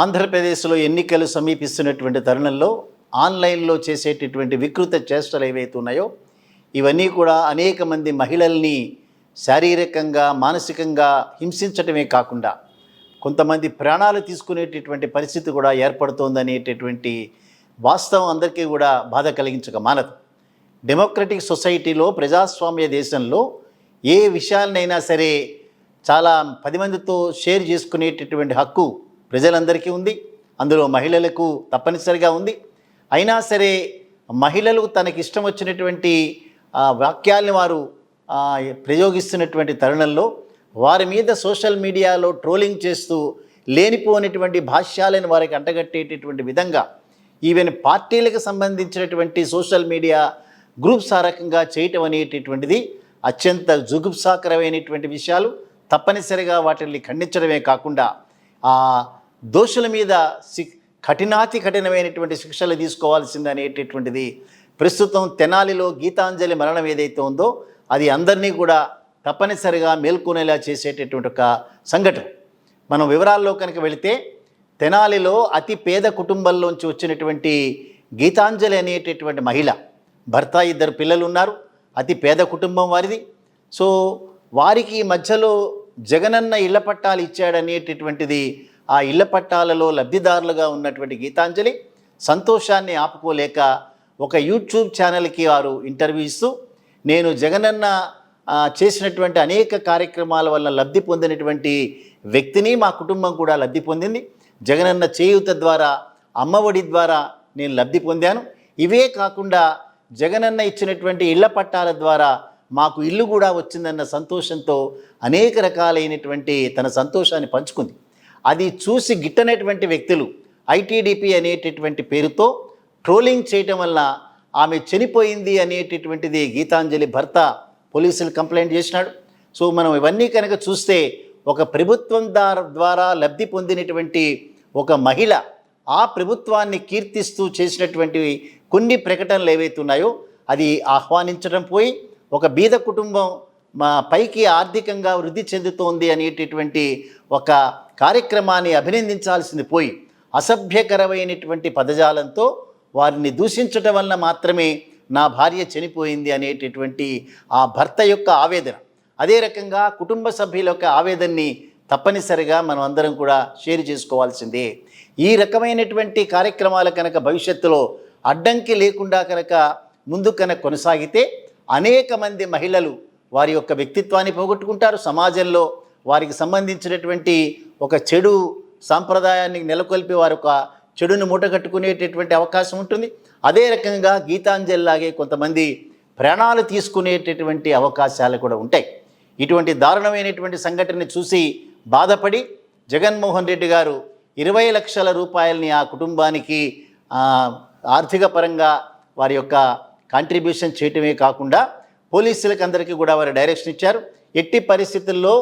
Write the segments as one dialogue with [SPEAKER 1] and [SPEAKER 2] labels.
[SPEAKER 1] ఆంధ్రప్రదేశ్లో ఎన్నికలు సమీపిస్తున్నటువంటి తరుణంలో ఆన్లైన్లో చేసేటటువంటి వికృత చేష్టలు ఏవైతే ఉన్నాయో ఇవన్నీ కూడా అనేక మంది మహిళల్ని శారీరకంగా మానసికంగా హింసించటమే కాకుండా కొంతమంది ప్రాణాలు తీసుకునేటటువంటి పరిస్థితి కూడా ఏర్పడుతోందనేటటువంటి వాస్తవం అందరికీ కూడా బాధ కలిగించక మానదు. డెమోక్రటిక్ సొసైటీలో ప్రజాస్వామ్య దేశంలో ఏ విషయాలనైనా సరే చాలా 10 మందితో షేర్ చేసుకునేటటువంటి హక్కు ప్రజలందరికీ ఉంది. అందులో మహిళలకు తప్పనిసరిగా ఉంది. అయినా సరే మహిళలు తనకిష్టం వచ్చినటువంటి వాక్యాలను వారు ప్రయోగిస్తున్నటువంటి తరుణంలో వారి మీద సోషల్ మీడియాలో ట్రోలింగ్ చేస్తూ లేనిపోయినటువంటి భాష్యాలను వారికి అంటగట్టేటటువంటి విధంగా ఈవెన్ పార్టీలకు సంబంధించినటువంటి సోషల్ మీడియా గ్రూప్స్ ఆ రకంగా చేయటం అనేటటువంటిది అత్యంత జుగుప్సాకరమైనటువంటి విషయాలు. తప్పనిసరిగా వాటిని ఖండించడమే కాకుండా ఆ దోషుల మీద కఠినమైనటువంటి శిక్షలు తీసుకోవాల్సిందనేటటువంటిది ప్రస్తుతం తెనాలిలో గీతాంజలి మరణం ఏదైతే ఉందో అది అందరినీ కూడా తప్పనిసరిగా మేల్కొనేలా చేసేటటువంటి ఒక సంఘటన. మనం వివరాల్లో కనుక వెళితే తెనాలిలో అతి పేద కుటుంబంలోంచి వచ్చినటువంటి గీతాంజలి అనేటటువంటి మహిళ, భర్త, 2 పిల్లలు ఉన్నారు. అతి పేద కుటుంబం వారిది. సో వారికి మధ్యలో జగనన్న ఇళ్ల పట్టాలు ఇచ్చాడనేటటువంటిది ఆ ఇళ్ల పట్టాలలో లబ్ధిదారులుగా ఉన్నటువంటి గీతాంజలి సంతోషాన్ని ఆపుకోలేక ఒక యూట్యూబ్ ఛానల్కి వారు ఇంటర్వ్యూ ఇస్తూ నేను జగనన్న చేసినటువంటి అనేక కార్యక్రమాల వల్ల లబ్ధి పొందినటువంటి వ్యక్తిని, మా కుటుంబం కూడా లబ్ధి పొందింది. జగనన్న చేయూత ద్వారా, అమ్మఒడి ద్వారా నేను లబ్ధి పొందాను. ఇవే కాకుండా జగనన్న ఇచ్చినటువంటి ఇళ్ల పట్టాల ద్వారా మాకు ఇల్లు కూడా వచ్చిందన్న సంతోషంతో అనేక రకాలైనటువంటి తన సంతోషాన్ని పంచుకుంది. అది చూసి గిట్టనటువంటి వ్యక్తులు ఐటీడీపీ అనేటటువంటి పేరుతో ట్రోలింగ్ చేయటం వల్ల ఆమె చనిపోయింది అనేటటువంటిది గీతాంజలి భర్త పోలీసులు కంప్లైంట్ చేసినాడు. సో మనం ఇవన్నీ కనుక చూస్తే ఒక ప్రభుత్వం ద్వారా లబ్ధి పొందినటువంటి ఒక మహిళ ఆ ప్రభుత్వాన్ని కీర్తిస్తూ చేసినటువంటి కొన్ని ప్రకటనలు ఏవైతే ఉన్నాయో అది ఆహ్వానించడం పోయి ఒక బీద కుటుంబం పైకి ఆర్థికంగా వృద్ధి చెందుతోంది అనేటటువంటి ఒక కార్యక్రమాన్ని అభినందించాల్సింది పోయి అసభ్యకరమైనటువంటి పదజాలంతో వారిని దూషించడం వల్ల మాత్రమే నా భార్య చనిపోయింది అనేటటువంటి ఆ భర్త యొక్క ఆవేదన, అదే రకంగా కుటుంబ సభ్యుల యొక్క ఆవేదనని తప్పనిసరిగా మనం అందరం కూడా షేర్ చేసుకోవాల్సిందే. ఈ రకమైనటువంటి కార్యక్రమాలు కనుక భవిష్యత్తులో అడ్డంకి లేకుండా కనుక ముందు కనుక కొనసాగితే అనేక మంది మహిళలు వారి యొక్క వ్యక్తిత్వాన్ని పోగొట్టుకుంటారు. సమాజంలో వారికి సంబంధించినటువంటి ఒక చెడు సాంప్రదాయాన్ని నెలకొల్పి వారు ఒక చెడును మూటగట్టుకునేటటువంటి అవకాశం ఉంటుంది. అదే రకంగా గీతాంజలిలాగే కొంతమంది ప్రాణాలు తీసుకునేటటువంటి అవకాశాలు కూడా ఉంటాయి. ఇటువంటి దారుణమైనటువంటి సంఘటనని చూసి బాధపడి జగన్మోహన్ రెడ్డి గారు 20 లక్షల రూపాయలని ఆ కుటుంబానికి ఆర్థిక పరంగా వారి యొక్క కాంట్రిబ్యూషన్ చేయటమే కాకుండా పోలీసులకు అందరికీ కూడా వారు డైరెక్షన్ ఇచ్చారు. ఎట్టి పరిస్థితుల్లో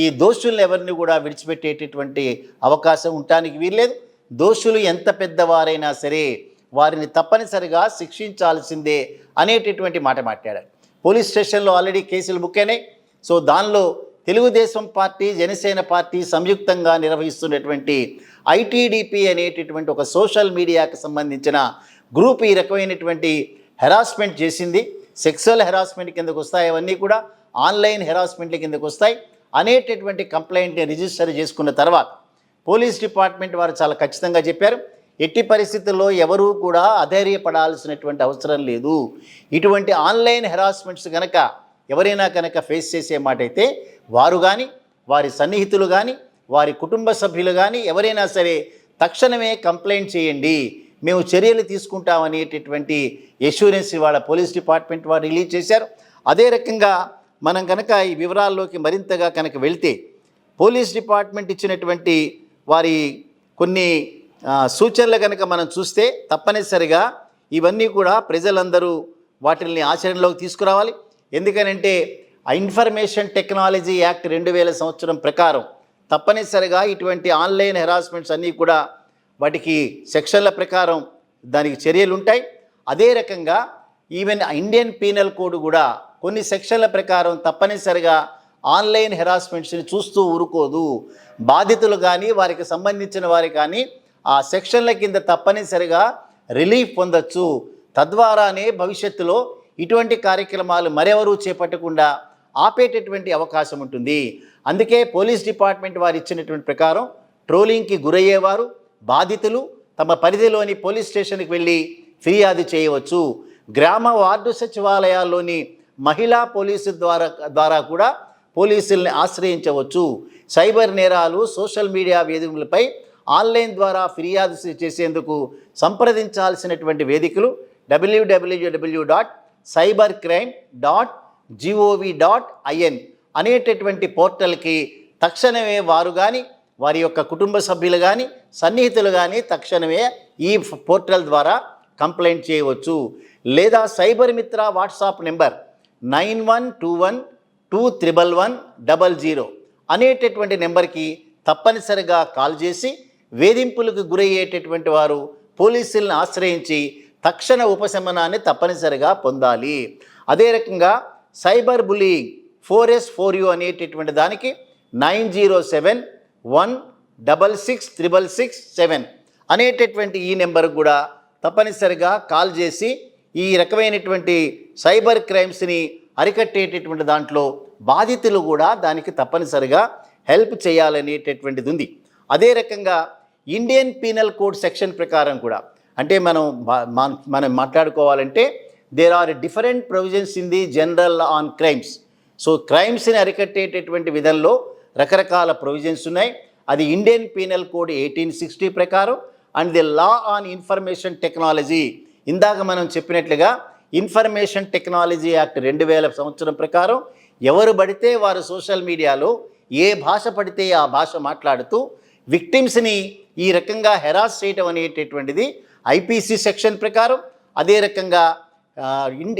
[SPEAKER 1] ఈ దోషులను ఎవరిని కూడా విడిచిపెట్టేటటువంటి అవకాశం ఉండటానికి వీల్లేదు. దోషులు ఎంత పెద్దవారైనా సరే వారిని తప్పనిసరిగా శిక్షించాల్సిందే అనేటటువంటి మాట మాట్లాడారు. పోలీస్ స్టేషన్లో ఆల్రెడీ కేసులు బుక్ అయినాయి. సో దానిలో తెలుగుదేశం పార్టీ, జనసేన పార్టీ సంయుక్తంగా నిర్వహిస్తున్నటువంటి ఐటీడీపీ అనేటటువంటి ఒక సోషల్ మీడియాకి సంబంధించిన గ్రూప్ ఈ రకమైనటువంటి హెరాస్మెంట్ చేసింది. సెక్సువల్ హెరాస్మెంట్ కిందకు వస్తాయి, అవన్నీ కూడా ఆన్లైన్ హెరాస్మెంట్ల కిందకు వస్తాయి అనేటటువంటి కంప్లైంట్ని రిజిస్టర్ చేసుకున్న తర్వాత పోలీస్ డిపార్ట్మెంట్ వారు చాలా ఖచ్చితంగా చెప్పారు, ఎట్టి పరిస్థితుల్లో ఎవరూ కూడా అధైర్యపడాల్సినటువంటి అవసరం లేదు. ఇటువంటి ఆన్లైన్ హెరాస్మెంట్స్ కనుక ఎవరైనా కనుక ఫేస్ చేసే మాట అయితే వారు కానీ, వారి సన్నిహితులు కానీ, వారి కుటుంబ సభ్యులు కానీ ఎవరైనా సరే తక్షణమే కంప్లైంట్ చేయండి, మేము చర్యలు తీసుకుంటామనేటటువంటి ఎష్యూరెన్స్ ఇవాళ పోలీస్ డిపార్ట్మెంట్ వారు రిలీజ్ చేశారు. అదే రకంగా మనం కనుక ఈ వివరాల్లోకి మరింతగా కనుక వెళ్తే పోలీస్ డిపార్ట్మెంట్ ఇచ్చినటువంటి వారి కొన్ని సూచనలు కనుక మనం చూస్తే తప్పనిసరిగా ఇవన్నీ కూడా ప్రజలందరూ వాటిని ఆచరణలోకి తీసుకురావాలి. ఎందుకనంటే ఇన్ఫర్మేషన్ టెక్నాలజీ యాక్ట్ 2000 సంవత్సరం ప్రకారం తప్పనిసరిగా ఇటువంటి ఆన్లైన్ హెరాస్మెంట్స్ అన్నీ కూడా వాటికి సెక్షన్ల ప్రకారం దానికి చర్యలు ఉంటాయి. అదే రకంగా ఈవెన్ ఇండియన్ పీనల్ కోడ్ కూడా కొన్ని సెక్షన్ల ప్రకారం తప్పనిసరిగా ఆన్లైన్ హెరాస్మెంట్స్ని చూస్తూ ఊరుకోదు. బాధితులు కానీ వారికి సంబంధించిన వారు కానీ ఆ సెక్షన్ల కింద తప్పనిసరిగా రిలీఫ్ పొందొచ్చు. తద్వారానే భవిష్యత్తులో ఇటువంటి కార్యక్రమాలు మరెవరూ చేపట్టకుండా ఆపేటటువంటి అవకాశం ఉంటుంది. అందుకే పోలీస్ డిపార్ట్మెంట్ వారు ఇచ్చినటువంటి ప్రకారం ట్రోలింగ్కి గురయ్యేవారు బాధితులు తమ పరిధిలోని పోలీస్ స్టేషన్కి వెళ్ళి ఫిర్యాదు చేయవచ్చు. గ్రామ వార్డు సచివాలయాల్లోని మహిళా పోలీసు ద్వారా కూడా పోలీసుల్ని ఆశ్రయించవచ్చు. సైబర్ నేరాలు సోషల్ మీడియా వేదికలపై ఆన్లైన్ ద్వారా ఫిర్యాదు చేసేందుకు సంప్రదించాల్సినటువంటి వేదికలు www.cybercrime.gov.in అనేటటువంటి పోర్టల్కి తక్షణమే వారు కానీ వారి యొక్క కుటుంబ సభ్యులు కానీ సన్నిహితులు కానీ తక్షణమే ఈ పోర్టల్ ద్వారా కంప్లైంట్ చేయవచ్చు. లేదా సైబర్ మిత్ర వాట్సాప్ నెంబర్ 9121211100 అనేటటువంటి నెంబర్కి తప్పనిసరిగా కాల్ చేసి వేధింపులకు గురయ్యేటటువంటి వారు పోలీసులను ఆశ్రయించి తక్షణ ఉపశమనాన్ని తప్పనిసరిగా పొందాలి. అదే రకంగా సైబర్ బుల్లీయింగ్ 4S4U అనేటటువంటి దానికి 9071666667 అనేటటువంటి ఈ నెంబర్ కూడా తప్పనిసరిగా కాల్ చేసి ఈ రకమైనటువంటి సైబర్ క్రైమ్స్ని అరికట్టేటటువంటి దాంట్లో బాధితులు కూడా దానికి తప్పనిసరిగా హెల్ప్ చేయాలనేటటువంటిది ఉంది. అదే రకంగా ఇండియన్ పీనల్ కోడ్ సెక్షన్ ప్రకారం కూడా అంటే మనం మాట్లాడుకోవాలంటే there are different provisions in the general law on crimes. So క్రైమ్స్ని అరికట్టేటటువంటి విధంలో రకరకాల ప్రొవిజన్స్ ఉన్నాయి. అది ఇండియన్ పీనల్ కోడ్ 1860 ప్రకారం and the law on information technology ఇందాక మనం చెప్పినట్లుగా ఇన్ఫర్మేషన్ టెక్నాలజీ యాక్ట్ 2000 సంవత్సరం ప్రకారం ఎవరు పడితే వారు సోషల్ మీడియాలో ఏ భాష పడితే ఆ భాష మాట్లాడుతూ విక్టిమ్స్ని ఈ రకంగా హెరాస్ చేయటం అనేటటువంటిది ఐపీసీ సెక్షన్ ప్రకారం, అదే రకంగా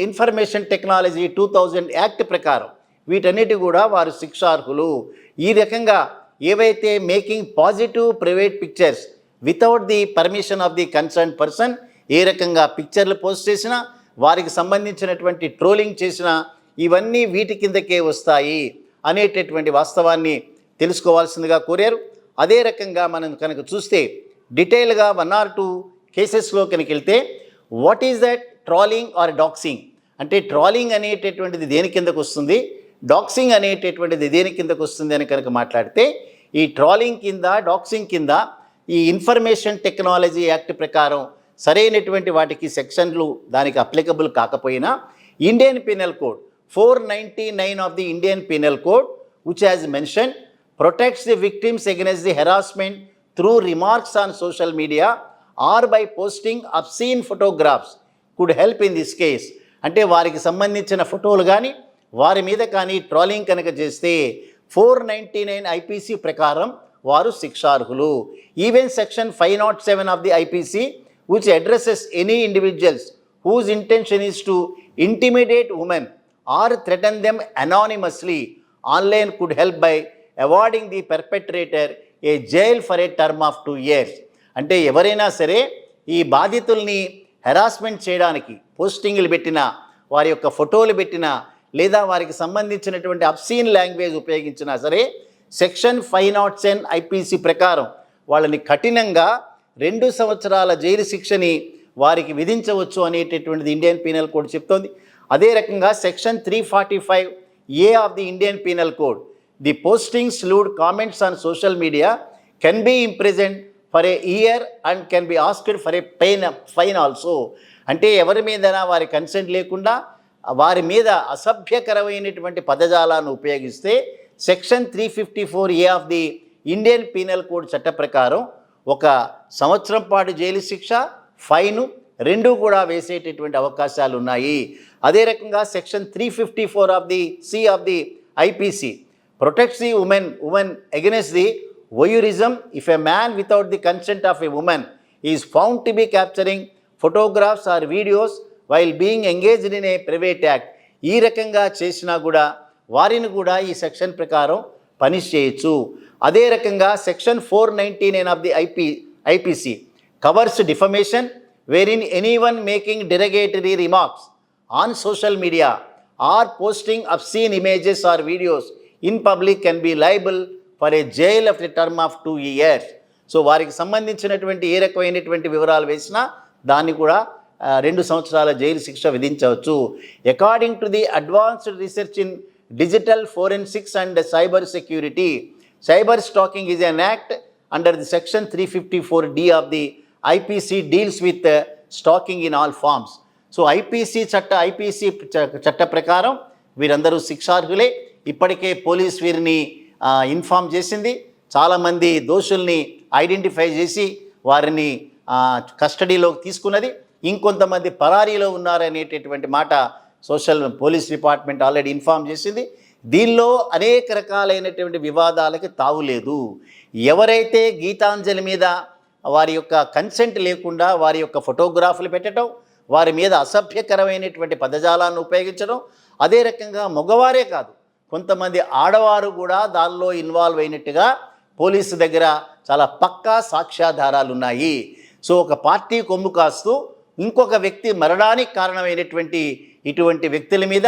[SPEAKER 1] ఇన్ఫర్మేషన్ టెక్నాలజీ 2000 యాక్ట్ ప్రకారం వీటన్నిటి కూడా వారు శిక్షార్హులు. ఈ రకంగా ఏవైతే making positive private pictures without the permission of the concern person ఏ రకంగా పిక్చర్లు పోస్ట్ చేసినా వారికి సంబంధించినటువంటి ట్రోలింగ్ చేసినా ఇవన్నీ వీటి కిందకే వస్తాయి అనేటటువంటి వాస్తవాన్ని తెలుసుకోవాల్సిందిగా కోరారు. అదే రకంగా మనం కనుక చూస్తే డీటెయిల్గా 1 or 2 కేసెస్లో కనుక వెళ్తే what is that trolling or doxing అంటే ట్రాలింగ్ అనేటటువంటిది దేని కిందకు వస్తుంది, డాక్సింగ్ అనేటటువంటిది దేని కిందకు వస్తుంది అని కనుక మాట్లాడితే ఈ ట్రాలింగ్ కింద డాక్సింగ్ కింద ఈ ఇన్ఫర్మేషన్ టెక్నాలజీ యాక్ట్ ప్రకారం సరైనటువంటి వాటికి సెక్షన్లు దానికి అప్లికబుల్ కాకపోయినా Indian penal code 499 of the Indian penal code which has mentioned protects the victims against the harassment through remarks on social media or by posting obscene photographs could help in this case. అంటే వారికి సంబంధించిన ఫోటోలు కానీ వారి మీద కానీ trolling కనుక చేస్తే 499 ఐపీసీ ప్రకారం వారు శిక్షార్హులు. Even section 507 of the IPC which addresses any individuals whose intention is to intimidate women or threaten them anonymously online could help by awarding the perpetrator a jail for a term of 2 years. అంటే ఎవరైనా సరే ఈ బాధితుల్ని harassment చేయడానికి పోస్టింగ్లు పెట్టినా వారి యొక్క ఫోటోలు పెట్టినా లేదా వారికి సంబంధించినటువంటి అబ్సీన్ లాంగ్వేజ్ ఉపయోగించినా సరే సెక్షన్ 507 ఐపీసీ ప్రకారం వాళ్ళని కఠినంగా 2 సంవత్సరాల జైలు శిక్షని వారికి విధించవచ్చు అనేటటువంటిది ఇండియన్ పీనల్ కోడ్ చెప్తోంది. అదే రకంగా section 345A of the Indian penal code the postings lewd comments on social media can be imprisoned for a year and can be asked for a fine also. అంటే ఎవరి మీదైనా వారి consent లేకుండా వారి మీద అసభ్యకరమైనటువంటి పదజాలాన్ని ఉపయోగిస్తే section 354A of the Indian penal code చట్ట ప్రకారం 1 సంవత్సరం పాటు జైలు శిక్ష, ఫైను 2 కూడా వేసేటటువంటి అవకాశాలు ఉన్నాయి. అదే రకంగా section 354 of the C of the IPC protects the women against the voyeurism if a man without the consent of a woman is found to be capturing photographs or videos while being engaged in a private act. ఈ రకంగా చేసినా కూడా వారిని కూడా ఈ section ప్రకారం punish చేయొచ్చు. అదే రకంగా section 499 of the IPC covers defamation wherein anyone making derogatory remarks on social media or posting obscene images or videos in public can be liable for a jail of the term of 2 years. So వారికి సంబంధించినటువంటి ఏ రకమైనటువంటి వివరాలు వేసినా దాన్ని కూడా 2 సంవత్సరాల జైలు శిక్ష విధించవచ్చు. According to the advanced research in digital forensics and cyber security, cyber stalking is an act under the section 354D of the IPC deals with stalking in all forms. So IPC చట్ట ప్రకారం వీరందరూ శిక్షార్హులే. ఇప్పటికే police వీరిని inform చేసింది. చాలామంది దోషుల్ని identify చేసి వారిని కస్టడీలోకి తీసుకున్నది. ఇంకొంతమంది పరారీలో ఉన్నారనేటటువంటి మాట పోలీస్ డిపార్ట్మెంట్ ఆల్రెడీ ఇన్ఫామ్ చేసింది. దీనిలో అనేక రకాలైనటువంటి వివాదాలకి తావులేదు. ఎవరైతే గీతాంజలి మీద వారి యొక్క కన్సెంట్ లేకుండా వారి యొక్క ఫోటోగ్రాఫ్లు పెట్టడం, వారి మీద అసభ్యకరమైనటువంటి పదజాలాన్ని ఉపయోగించడం, అదే రకంగా మగవారే కాదు కొంతమంది ఆడవారు కూడా దానిలో ఇన్వాల్వ్ అయినట్టుగా పోలీసు దగ్గర చాలా పక్కా సాక్ష్యాధారాలు ఉన్నాయి. సో ఒక పార్టీ కొమ్ము కాస్తూ ఇంకొక వ్యక్తి మరణానికి కారణమైనటువంటి ఇటువంటి వ్యక్తుల మీద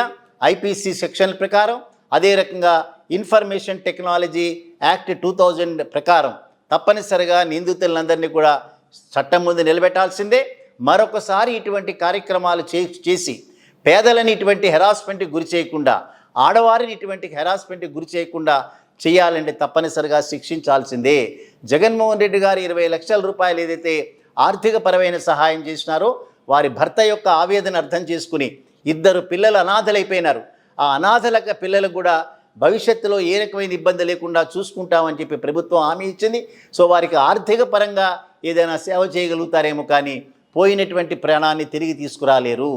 [SPEAKER 1] ఐపీసీ సెక్షన్ ప్రకారం, అదే రకంగా ఇన్ఫర్మేషన్ టెక్నాలజీ యాక్ట్ 2000 ప్రకారం తప్పనిసరిగా నిందితులందరినీ కూడా చట్టం ముందు నిలబెట్టాల్సిందే. మరొకసారి ఇటువంటి కార్యక్రమాలు చేసి పేదలని ఇటువంటి హెరాస్మెంట్కి గురి చేయకుండా, ఆడవారిని ఇటువంటి హెరాస్మెంట్కి గురి చేయకుండా చేయాలంటే తప్పనిసరిగా శిక్షించాల్సిందే. జగన్మోహన్ రెడ్డి గారు 20 లక్షల రూపాయలు ఏదైతే ఆర్థికపరమైన సహాయం చేసినారో వారి భర్త యొక్క ఆవేదన అర్థం చేసుకుని 2 పిల్లలు అనాథలైపోయినారు. ఆ అనాథల పిల్లలకు కూడా భవిష్యత్తులో ఏ రకమైన ఇబ్బంది లేకుండా చూసుకుంటామని చెప్పి ప్రభుత్వం హామీ ఇచ్చింది. సో వారికి ఆర్థిక పరంగా ఏదైనా సేవ చేయగలుగుతారేమో, కానీ పోయినటువంటి ప్రాణాన్ని తిరిగి తీసుకురాలేరు.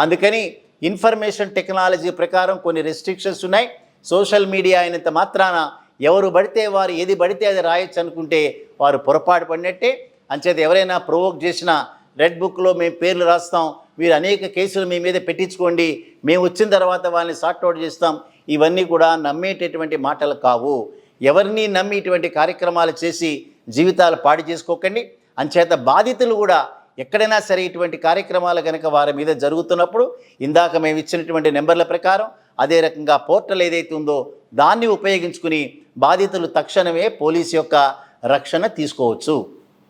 [SPEAKER 1] అందుకని ఇన్ఫర్మేషన్ టెక్నాలజీ ప్రకారం కొన్ని రెస్ట్రిక్షన్స్ ఉన్నాయి. సోషల్ మీడియా అయినంత మాత్రాన ఎవరు పడితే వారు ఏది పడితే అది రాయొచ్చు అనుకుంటే వారు పొరపాటు పడినట్టే. అంచేత ఎవరైనా ప్రొవోక్ చేసిన రెడ్ బుక్లో మేము పేర్లు రాస్తాం, మీరు అనేక కేసులు మీ మీద పెట్టించుకోండి, మేము వచ్చిన తర్వాత వాళ్ళని సార్ట్అవుట్ చేస్తాం, ఇవన్నీ కూడా నమ్మేటటువంటి మాటలు కావు. ఎవరిని నమ్మి ఇటువంటి కార్యక్రమాలు చేసి జీవితాలు పాడు చేసుకోకండి. అంచేత బాధితులు కూడా ఎక్కడైనా సరే ఇటువంటి కార్యక్రమాలు కనుక వారి మీద జరుగుతున్నప్పుడు ఇందాక మేము ఇచ్చినటువంటి నెంబర్ల ప్రకారం, అదే రకంగా పోర్టల్ ఏదైతే ఉందో దాన్ని ఉపయోగించుకుని బాధితులు తక్షణమే పోలీసు యొక్క రక్షణ తీసుకోవచ్చు.